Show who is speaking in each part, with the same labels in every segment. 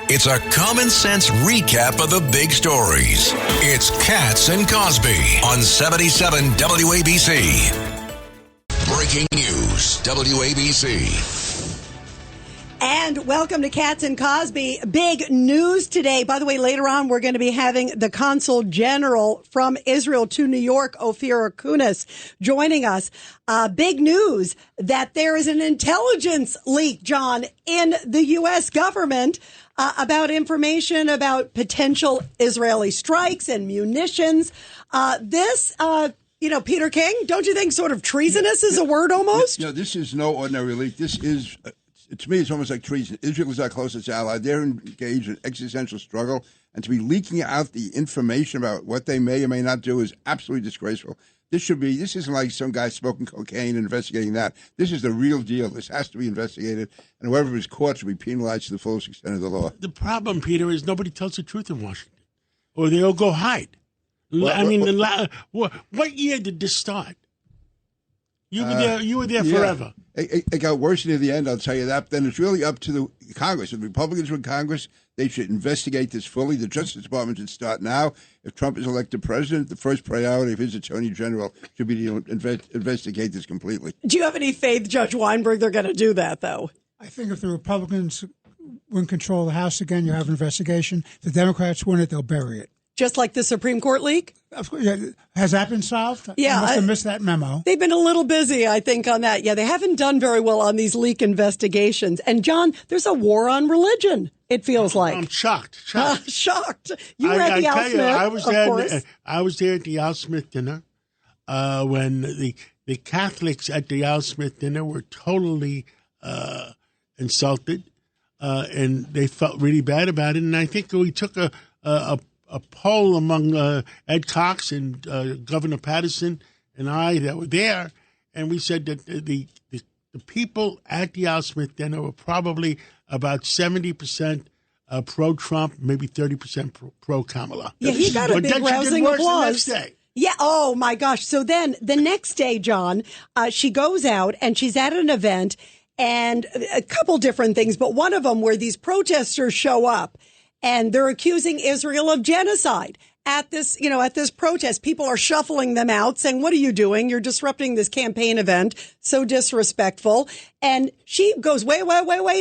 Speaker 1: It's a common sense recap of the big stories. It's Cats and Cosby on 77 WABC. Breaking news, WABC.
Speaker 2: And welcome to Cats and Cosby. Big news today. By the way, later on, we're going to be having the Consul General from Israel to New York, Ophir Akunis, joining us. Big news that there is an intelligence leak, John, in the U.S. government about information about potential Israeli strikes and munitions. Peter King, don't you think sort of treasonous is a word almost?
Speaker 3: No, this is no ordinary leak. This is... to me, it's almost like treason. Israel is our closest ally. They're engaged in existential struggle. And to be leaking out the information about what they may or may not do is absolutely disgraceful. This isn't like some guy smoking cocaine and investigating that. This is the real deal. This has to be investigated. And whoever is caught should be penalized to the fullest extent of the law.
Speaker 4: The problem, Peter, is nobody tells the truth in Washington. Or they all go hide. What year did this start? You were there forever.
Speaker 3: It got worse near the end, I'll tell you that. But then it's really up to the Congress. If the Republicans were in Congress, they should investigate this fully. The Justice Department should start now. If Trump is elected president, the first priority of his attorney general should be to investigate this completely.
Speaker 2: Do you have any faith, Judge Weinberg, they're going to do that, though?
Speaker 5: I think if the Republicans win control of the House again, you have an investigation. If the Democrats win it, they'll bury it.
Speaker 2: Just like the Supreme Court leak?
Speaker 5: Of course, yeah. Has that been solved?
Speaker 2: Yeah.
Speaker 5: I must have missed that memo.
Speaker 2: They've been a little busy, I think, on that. Yeah, they haven't done very well on these leak investigations. And, John, there's a war on religion, it feels like.
Speaker 4: I'm shocked.
Speaker 2: Shocked. You were at the Al Smith,
Speaker 4: I was there at the Al Smith dinner when the Catholics at the Al Smith dinner were totally insulted, and they felt really bad about it. And I think we took a poll among Ed Cox and Governor Patterson and I that were there, and we said that the people at the Al Smith dinner were probably about 70% pro-Trump, maybe 30% pro-Kamala.
Speaker 2: Yeah, he got a big rousing applause.
Speaker 4: The next day.
Speaker 2: Yeah. Oh, my gosh. So then the next day, John, she goes out and she's at an event, and a couple different things, but one of them where these protesters show up. And they're accusing Israel of genocide at this protest. People are shuffling them out, saying, "What are you doing? You're disrupting this campaign event. So disrespectful." And she goes, "Wait,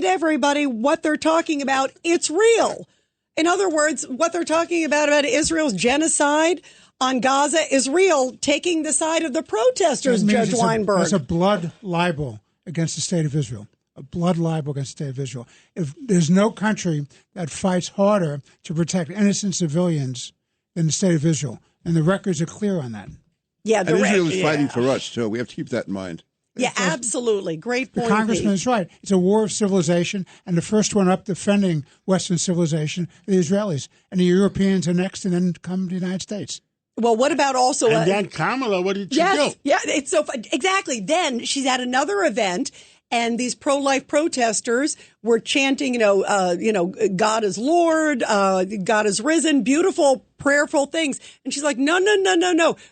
Speaker 2: everybody. What they're talking about, it's real." In other words, what they're talking about Israel's genocide on Gaza is real, taking the side of the protesters, Judge Weinberg.
Speaker 5: It's a blood libel against the state of Israel. A blood libel against the state of Israel. If there's no country that fights harder to protect innocent civilians than the state of Israel, and the records are clear on that.
Speaker 2: Yeah,
Speaker 3: and Israel is fighting for us too. We have to keep that in mind.
Speaker 2: Yeah, absolutely. Great point.
Speaker 5: The congressman is right. It's a war of civilization, and the first one up defending Western civilization are the Israelis, and the Europeans are next, and then come the United States.
Speaker 2: Well, what about also...
Speaker 4: And then Kamala, what did she do?
Speaker 2: Yeah, it's so... Exactly. Then she's at another event, and these pro-life protesters were chanting, God is Lord, God is risen, beautiful, prayerful things. And she's like, no,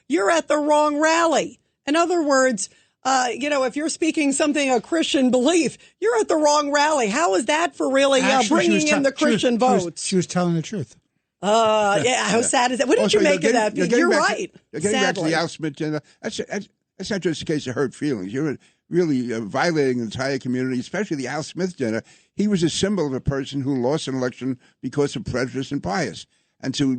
Speaker 2: you're at the wrong rally. In other words, if you're speaking something, a Christian belief, you're at the wrong rally. How is that for really bringing in the Christian votes?
Speaker 5: She was telling the truth.
Speaker 2: How sad is that? What did you make of that? You're right.
Speaker 3: Getting back to the Al Smith dinner, that's not just a case of hurt feelings. You're really violating the entire community, especially the Al Smith dinner. He was a symbol of a person who lost an election because of prejudice and bias. And to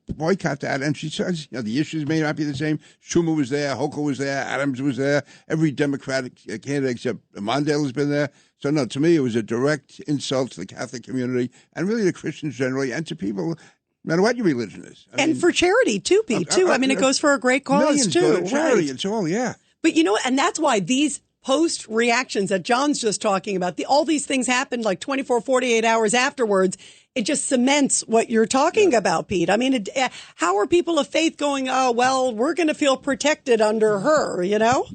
Speaker 3: boycott that, and she says, the issues may not be the same. Schumer was there, Hochul was there, Adams was there. Every Democratic candidate except Mondale has been there. So, no, to me, it was a direct insult to the Catholic community and really to Christians generally and to people, no matter what your religion is. I mean,
Speaker 2: for charity, too, Pete, too. It goes for a great cause, too.
Speaker 3: Go to charity.
Speaker 2: Right.
Speaker 3: It's all, yeah.
Speaker 2: But, and that's why these post reactions that John's just talking about, all these things happened like 24, 48 hours afterwards. It just cements what you're talking about, Pete. I mean, how are people of faith going, oh, well, we're going to feel protected under her,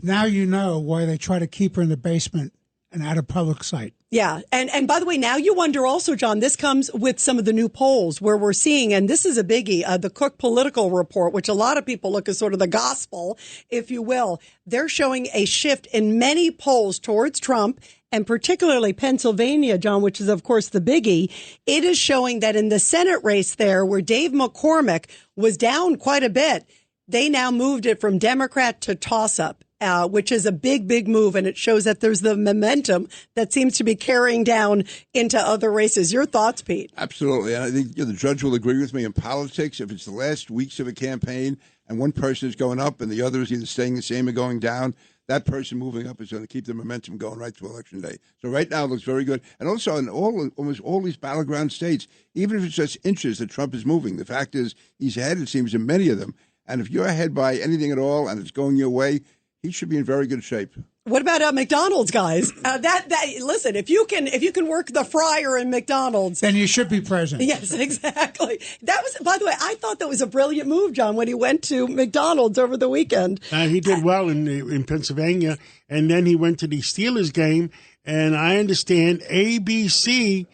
Speaker 2: Now
Speaker 5: you know why they try to keep her in the basement and out of public sight.
Speaker 2: Yeah. And by the way, now you wonder also, John, this comes with some of the new polls where we're seeing, and this is a biggie, the Cook Political Report, which a lot of people look as sort of the gospel, if you will. They're showing a shift in many polls towards Trump and particularly Pennsylvania, John, which is, of course, the biggie, it is showing that in the Senate race there, where Dave McCormick was down quite a bit, they now moved it from Democrat to toss-up. Which is a big, big move, and it shows that there's the momentum that seems to be carrying down into other races. Your thoughts, Pete?
Speaker 3: Absolutely. And I think the judge will agree with me in politics. If it's the last weeks of a campaign and one person is going up and the other is either staying the same or going down, that person moving up is going to keep the momentum going right to Election Day. So right now it looks very good. And also in almost all these battleground states, even if it's just inches that Trump is moving, the fact is he's ahead, it seems, in many of them. And if you're ahead by anything at all and it's going your way, he should be in very good shape.
Speaker 2: What about McDonald's, guys? Listen, if you can work the fryer in McDonald's,
Speaker 5: then you should be president.
Speaker 2: Yes, exactly. That was, by the way, I thought that was a brilliant move, John, when he went to McDonald's over the weekend.
Speaker 4: He did well in Pennsylvania, and then he went to the Steelers game. And I understand ABC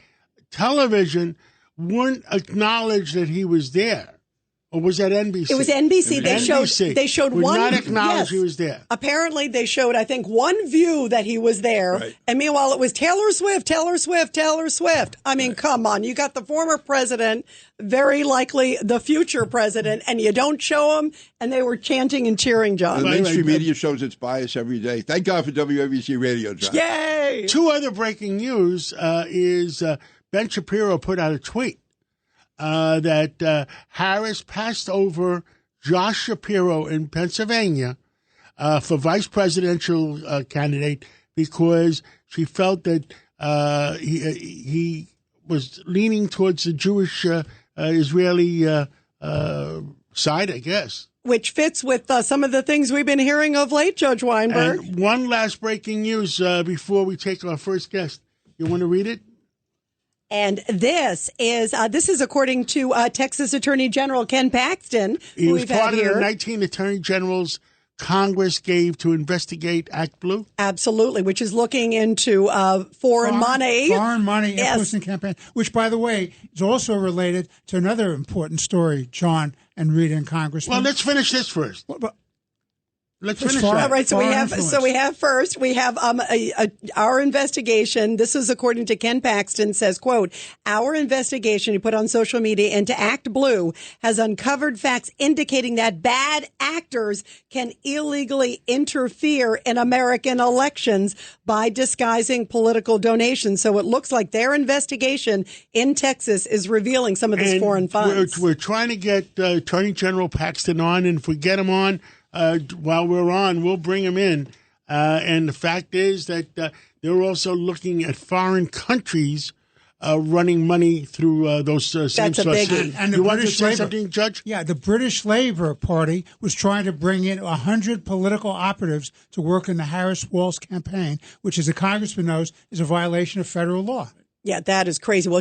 Speaker 4: television wouldn't acknowledge that he was there. Or was that NBC?
Speaker 2: It was NBC. They showed
Speaker 4: would
Speaker 2: one.
Speaker 4: Not acknowledge he was there.
Speaker 2: Apparently, they showed, I think, one view that he was there. Right. And meanwhile, it was Taylor Swift, Taylor Swift, Taylor Swift. I mean, come on. You got the former president, very likely the future president, and you don't show him. And they were chanting and cheering, John.
Speaker 3: The mainstream media shows its bias every day. Thank God for WABC Radio, John.
Speaker 2: Yay!
Speaker 4: Two other breaking news is Ben Shapiro put out a tweet. That Harris passed over Josh Shapiro in Pennsylvania for vice presidential candidate because she felt that he was leaning towards the Jewish Israeli side, I guess.
Speaker 2: Which fits with some of the things we've been hearing of late, Judge Weinberg.
Speaker 4: And one last breaking news before we take our first guest. You want to read it?
Speaker 2: And this is according to Texas Attorney General Ken Paxton,
Speaker 4: who we've had here. He was part of the 19 attorney generals Congress gave to investigate Act Blue?
Speaker 2: Absolutely, which is looking into foreign money.
Speaker 5: Foreign money influencing campaign, which, by the way, is also related to another important story, John and Rita and Congressman.
Speaker 4: Well, let's finish this first. Let's finish
Speaker 2: that.
Speaker 4: All
Speaker 2: right, so we have our investigation. This is according to Ken Paxton, says, quote, our investigation he put on social media into Act Blue has uncovered facts indicating that bad actors can illegally interfere in American elections by disguising political donations. So it looks like their investigation in Texas is revealing some of these foreign funds.
Speaker 4: We're trying to get Attorney General Paxton on, and if we get him on, while we're on, we'll bring him in. And the fact is that they're also looking at foreign countries running money through those same
Speaker 2: That's a
Speaker 4: sources.
Speaker 2: biggie.
Speaker 5: And
Speaker 4: you want to say something, Judge?
Speaker 5: Yeah, the British Labour Party was trying to bring in 100 political operatives to work in the Harris-Walz campaign, which, as the congressman knows, is a violation of federal law.
Speaker 2: Yeah, that is crazy. Well,